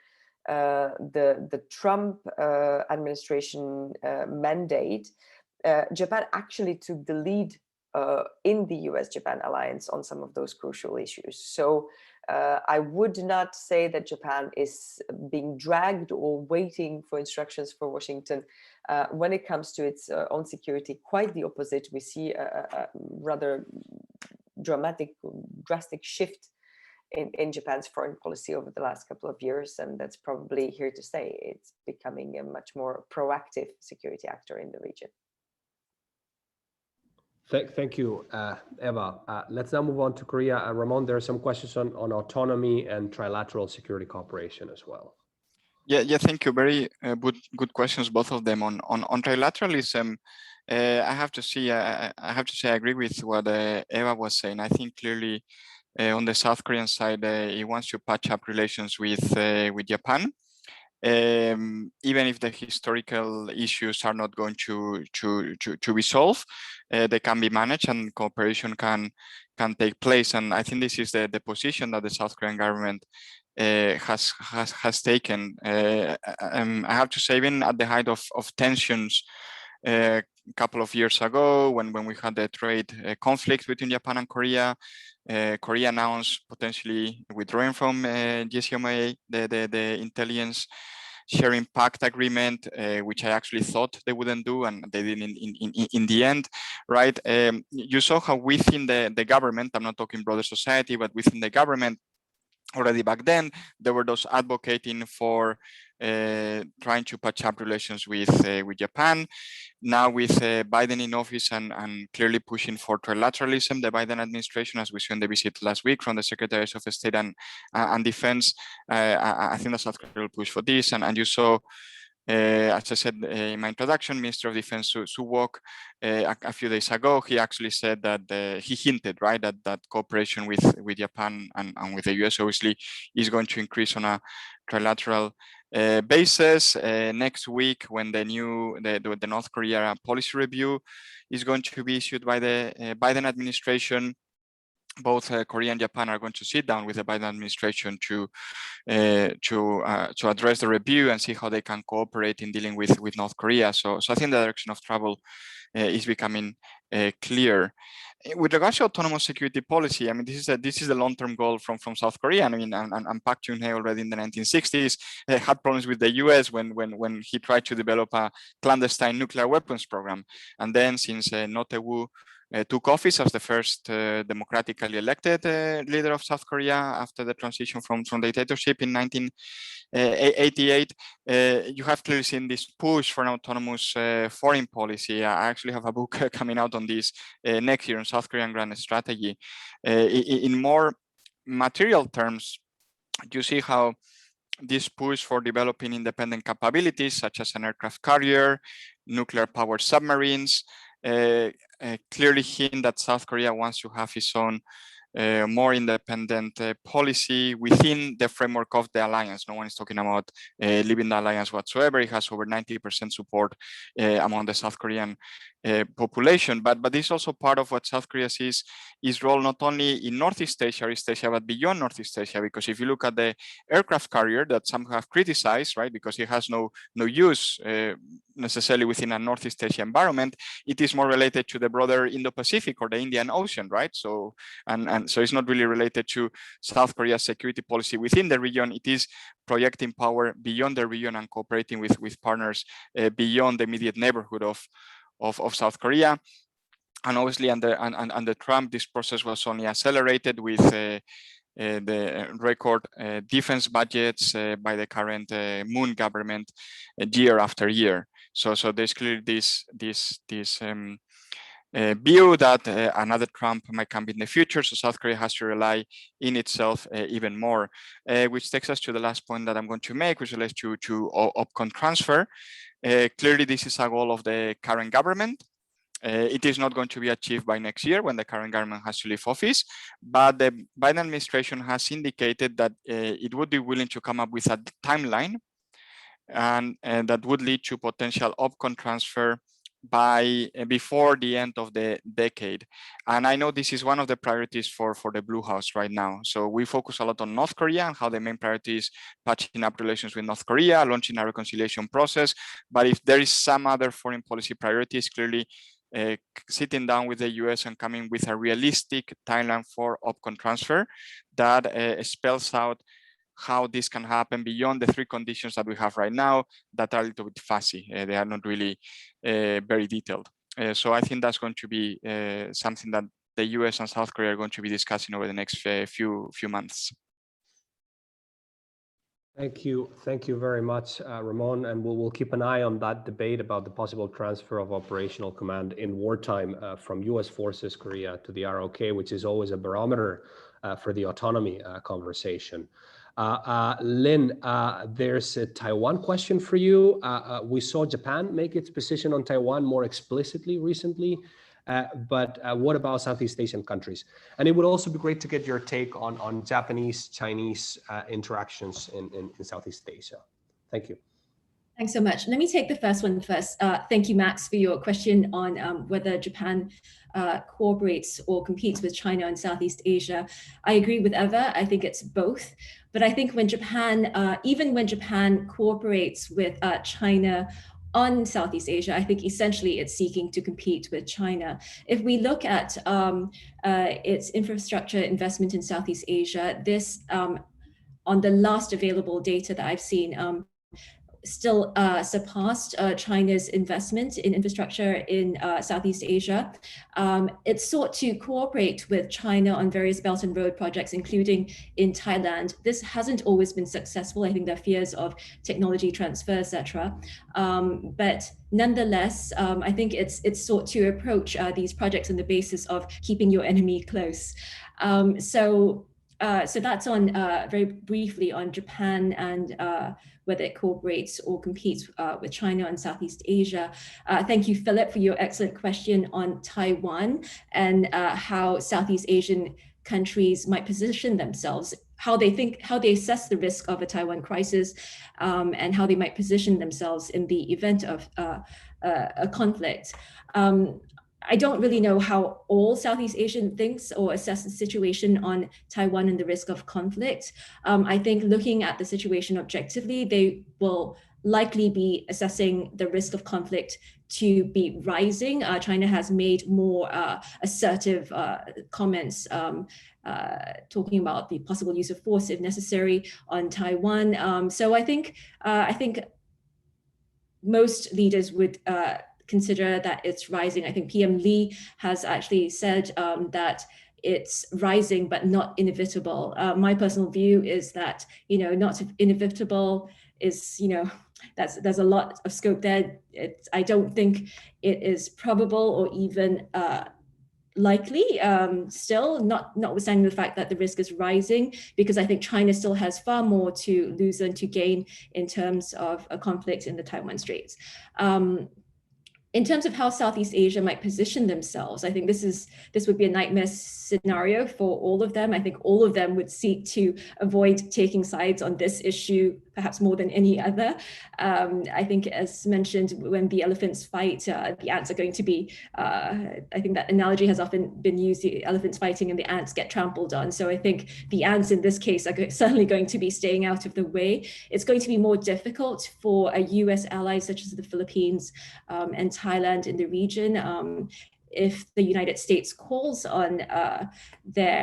the Trump administration mandate, Japan actually took the lead in the US-Japan alliance on some of those crucial issues. So I would not say that Japan is being dragged or waiting for instructions for Washington when it comes to its own security. Quite the opposite. We see a rather drastic shift in Japan's foreign policy over the last couple of years, and that's probably here to stay. It's becoming a much more proactive security actor in the region. Thank you, Eva. Let's now move on to Korea. Ramon, there are some questions on autonomy and trilateral security cooperation as well. Yeah, thank you. Very good questions, both of them. On trilateralism, I have to say I agree with what Eva was saying. I think clearly on the South Korean side, it wants to patch up relations with Japan. Even if the historical issues are not going to be solved, they can be managed and cooperation can take place. And I think this is the position that the South Korean government has taken. I have to say, even at the height of tensions a couple of years ago, when we had the trade conflict between Japan and Korea, Korea announced potentially withdrawing from JCPOA, the intelligence sharing pact agreement, which I actually thought they wouldn't do, and they did in the end, right? You saw how within the government, I'm not talking broader society, but within the government, already back then, there were those advocating for trying to patch up relations with Japan. Now with Biden in office and clearly pushing for trilateralism, the Biden administration, as we saw in the visit last week from the Secretaries of State and Defense, I think the South Korea will push for this. And you saw, as I said in my introduction, Minister of Defense Su Wok, a few days ago, he actually said that he hinted, right, that cooperation with Japan and with the US obviously is going to increase on a trilateral basis. Next week, when the North Korea policy review is going to be issued by the Biden administration, both Korea and Japan are going to sit down with the Biden administration to address the review and see how they can cooperate in dealing with North Korea. So I think the direction of travel is becoming clear. With regards to autonomous security policy, I mean, this is a long-term goal from South Korea. I mean, and Park Geun-hye already in the 1960s had problems with the US when he tried to develop a clandestine nuclear weapons program. And then since Roh Tae-woo took office as the first democratically elected leader of South Korea after the transition from dictatorship in 1988, you have clearly seen this push for an autonomous foreign policy. I actually have a book coming out on this next year on South Korean grand strategy. In more material terms, you see how this push for developing independent capabilities, such as an aircraft carrier, nuclear powered submarines, clearly hint that South Korea wants to have its own more independent policy within the framework of the alliance. No one is talking about leaving the alliance whatsoever. It has over 90% support among the South Korean population, but this is also part of what South Korea sees its role not only in Northeast Asia, East Asia, but beyond Northeast Asia. Because if you look at the aircraft carrier that some have criticized, right, because it has no use necessarily within a Northeast Asia environment, it is more related to the broader Indo-Pacific or the Indian Ocean, right? So and so it's not really related to South Korea's security policy within the region. It is projecting power beyond the region and cooperating with partners beyond the immediate neighborhood of South Korea. And obviously under Trump, this process was only accelerated with the record defense budgets by the current Moon government year after year. So there's clearly this view that another Trump might come in the future. So South Korea has to rely in itself even more, which takes us to the last point that I'm going to make, which relates to OPCON transfer. Clearly, this is a goal of the current government. It is not going to be achieved by next year when the current government has to leave office, but the Biden administration has indicated that it would be willing to come up with a timeline and that would lead to potential OPCON transfer by before the end of the decade. And I know this is one of the priorities for the Blue House right now. So we focus a lot on North Korea and how the main priority is patching up relations with North Korea, launching a reconciliation process. But if there is some other foreign policy priorities, clearly sitting down with the US and coming with a realistic timeline for OPCON transfer that spells out how this can happen beyond the three conditions that we have right now that are a little bit fuzzy. They are not really very detailed. So I think that's going to be something that the US and South Korea are going to be discussing over the next few months. Thank you very much, Ramon, and we'll keep an eye on that debate about the possible transfer of operational command in wartime from US forces Korea to the ROK, which is always a barometer for the autonomy conversation. Lynn, there's a Taiwan question for you. We saw Japan make its position on Taiwan more explicitly recently, but what about Southeast Asian countries? And it would also be great to get your take on Japanese-Chinese interactions in Southeast Asia. Thank you. Thanks so much. Let me take the first one first. Thank you, Max, for your question on whether Japan cooperates or competes with China in Southeast Asia. I agree with Eva. I think it's both. But I think when Japan, even when Japan cooperates with China on Southeast Asia, I think essentially it's seeking to compete with China. If we look at its infrastructure investment in Southeast Asia, this, on the last available data that I've seen, still surpassed China's investment in infrastructure in Southeast Asia. It sought to cooperate with China on various Belt and Road projects, including in Thailand. This hasn't always been successful. I think there are fears of technology transfer, etc. But nonetheless, I think it's sought to approach these projects on the basis of keeping your enemy close. So that's on very briefly on Japan and whether it cooperates or competes with China and Southeast Asia. Thank you, Philip, for your excellent question on Taiwan and how Southeast Asian countries might position themselves, how they assess the risk of a Taiwan crisis, and how they might position themselves in the event of a conflict. I don't really know how all Southeast Asian thinks or assess the situation on Taiwan and the risk of conflict. I think looking at the situation objectively, they will likely be assessing the risk of conflict to be rising. China has made more assertive comments talking about the possible use of force if necessary on Taiwan. So I think most leaders would consider that it's rising. I think PM Lee has actually said that it's rising, but not inevitable. My personal view is that, not inevitable is, there's a lot of scope there. I don't think it is probable or even likely, still, notwithstanding the fact that the risk is rising, because I think China still has far more to lose than to gain in terms of a conflict in the Taiwan Straits. In terms of how Southeast Asia might position themselves, I think this would be a nightmare scenario for all of them. I think all of them would seek to avoid taking sides on this issue, perhaps more than any other. I think, as mentioned, when the elephants fight, the ants are going to be, I think that analogy has often been used, the elephants fighting and the ants get trampled on. So I think the ants in this case are certainly going to be staying out of the way. It's going to be more difficult for a US ally such as the Philippines and Thailand in the region. If the United States calls on the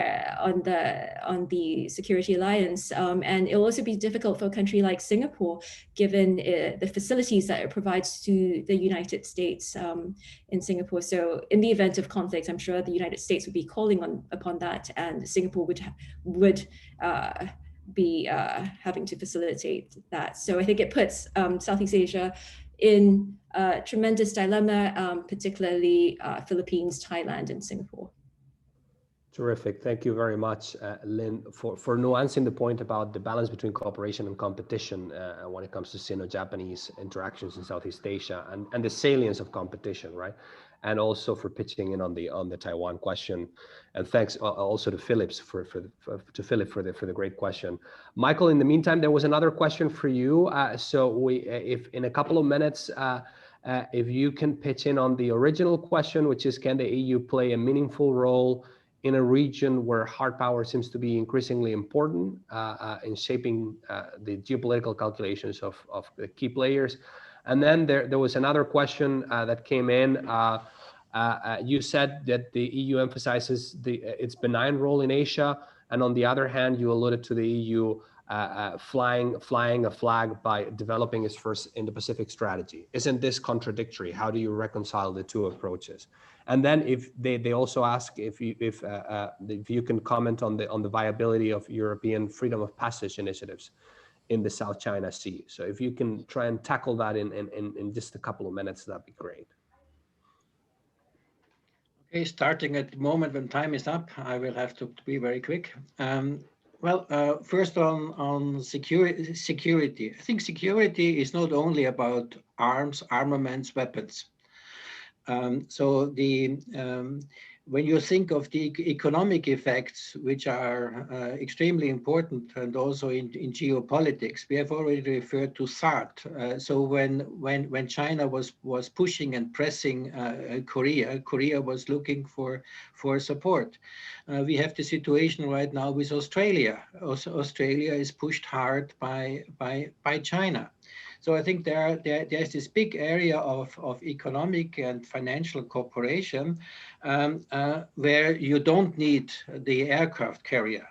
Security Alliance, and it will also be difficult for a country like Singapore, given the facilities that it provides to the United States in Singapore. So, in the event of conflict, I'm sure the United States would be calling upon that, and Singapore would be having to facilitate that. So, I think it puts Southeast Asia in a tremendous dilemma, particularly Philippines, Thailand, and Singapore. Terrific. Thank you very much, Lynn, for nuancing the point about the balance between cooperation and competition when it comes to Sino-Japanese interactions in Southeast Asia and the salience of competition, right? And also for pitching in on the Taiwan question. And thanks also to Philip for the great question. Michael, in the meantime, there was another question for you. So if in a couple of minutes, if you can pitch in on the original question, which is, can the EU play a meaningful role in a region where hard power seems to be increasingly important in shaping the geopolitical calculations of the key players? And then there was another question that came in. You said that the EU emphasizes its benign role in Asia, and on the other hand, you alluded to the EU flying a flag by developing its first Indo-Pacific strategy. Isn't this contradictory? How do you reconcile the two approaches? And then if they also ask if you can comment on the viability of European freedom of passage initiatives in the South China Sea. So if you can try and tackle that in just a couple of minutes, that'd be great. Okay, starting at the moment when time is up, I will have to be very quick. First on security. I think security is not only about arms, armaments, weapons. When you think of the economic effects, which are extremely important, and also in geopolitics, we have already referred to THAAD. So when China was pushing and pressing Korea was looking for support. We have the situation right now with Australia. Australia is pushed hard by China. So I think there's this big area of economic and financial cooperation where you don't need the aircraft carrier,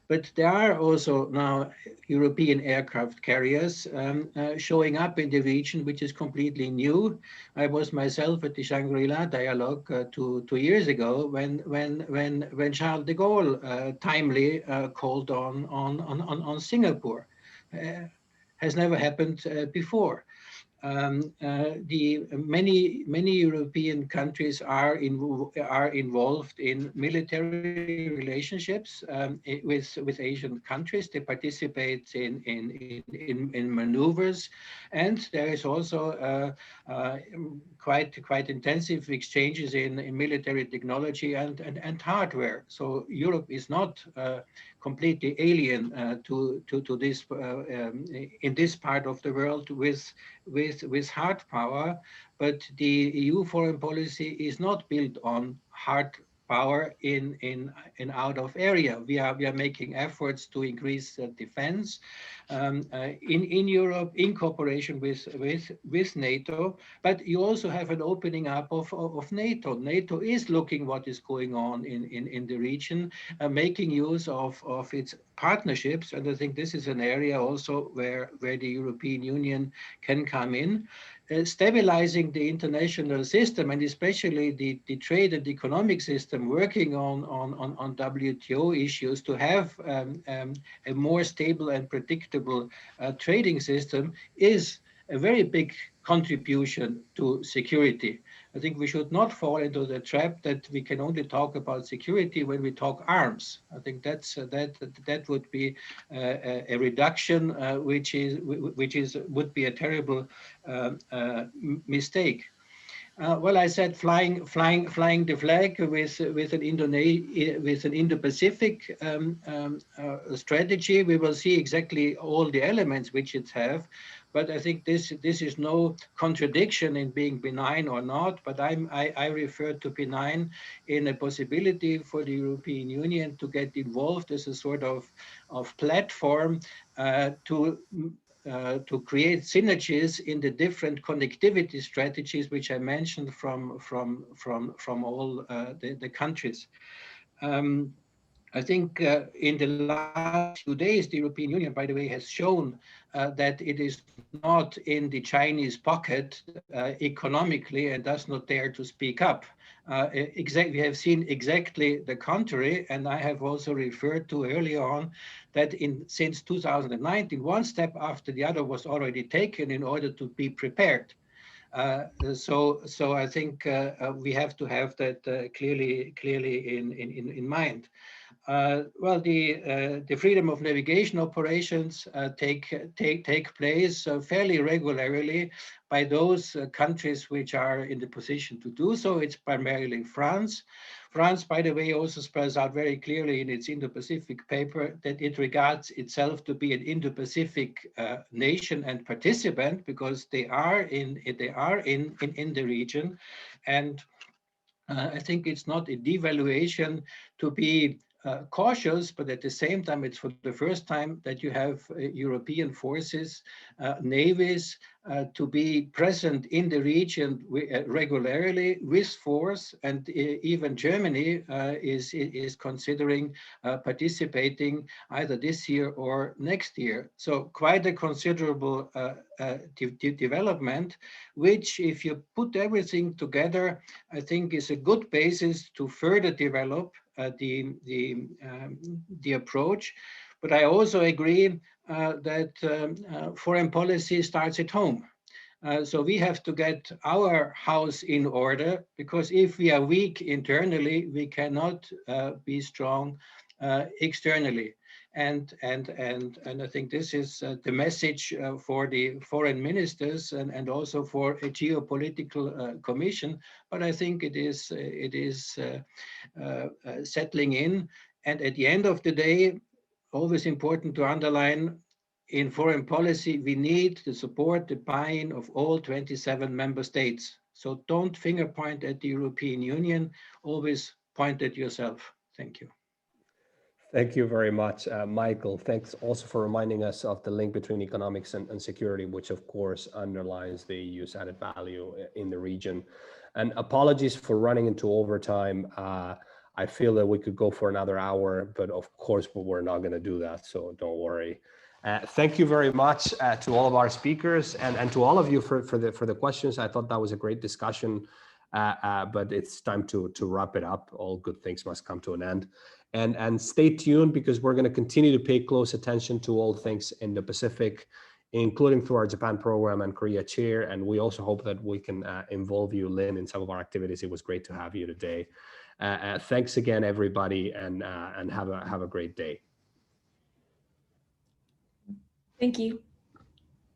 But there are also now European aircraft carriers showing up in the region, which is completely new. I was myself at the Shangri-La dialogue 2 years ago when Charles de Gaulle timely called on Singapore. Has never happened before. The many European countries are involved in military relationships with Asian countries. They participate in maneuvers, and there is also quite intensive exchanges in military technology and hardware. So Europe is not completely alien to this in this part of the world with hard power, but the EU foreign policy is not built on hard power in out of area. We are making efforts to increase defense in Europe in cooperation with NATO. But you also have an opening up of NATO. NATO is looking what is going on in the region, making use of its partnerships, and I think this is an area also where the European Union can come in. Stabilizing the international system, and especially the trade and economic system, working on WTO issues to have a more stable and predictable trading system is a very big contribution to security. I think we should not fall into the trap that we can only talk about security when we talk arms. I think that would be a reduction, which would be a terrible mistake. Well, I said flying the flag with an Indo-Pacific strategy. We will see exactly all the elements which it have, but I think this is no contradiction in being benign or not. But I refer to benign in a possibility for the European Union to get involved as a sort of platform to create synergies in the different connectivity strategies which I mentioned from all the countries. I think in the last few days, the European Union, by the way, has shown that it is not in the Chinese pocket economically and does not dare to speak up. We have seen exactly the contrary, and I have also referred to earlier on that since 2019, one step after the other was already taken in order to be prepared. So I think we have to have that clearly in mind. Well, the freedom of navigation operations take place fairly regularly by those countries which are in the position to do so. It's primarily France. France, by the way, also spells out very clearly in its Indo-Pacific paper that it regards itself to be an Indo-Pacific nation and participant because they are in the region, and I think it's not a devaluation to be cautious, but at the same time, it's for the first time that you have European forces, navies, to be present in the region regularly with force, and even Germany is considering participating either this year or next year. So quite a considerable development, which, if you put everything together, I think is a good basis to further develop the approach. But I also agree that foreign policy starts at home. So we have to get our house in order, because if we are weak internally, we cannot be strong externally. And I think this is the message for the foreign ministers and also for a geopolitical commission. But I think it is settling in. And at the end of the day, always important to underline, in foreign policy, we need the support, the buy-in of all 27 member states. So don't finger point at the European Union, always point at yourself. Thank you. Thank you very much, Michael. Thanks also for reminding us of the link between economics and security, which of course underlines the EU's added value in the region. And apologies for running into overtime. I feel that we could go for another hour, but of course we're not going to do that, so don't worry. Thank you very much to all of our speakers and to all of you for the questions. I thought that was a great discussion, but it's time to wrap it up. All good things must come to an end. And stay tuned, because we're going to continue to pay close attention to all things in the Pacific, including through our Japan program and Korea chair. And we also hope that we can involve you, Lynn, in some of our activities. It was great to have you today. Thanks again, everybody, and have a great day. Thank you.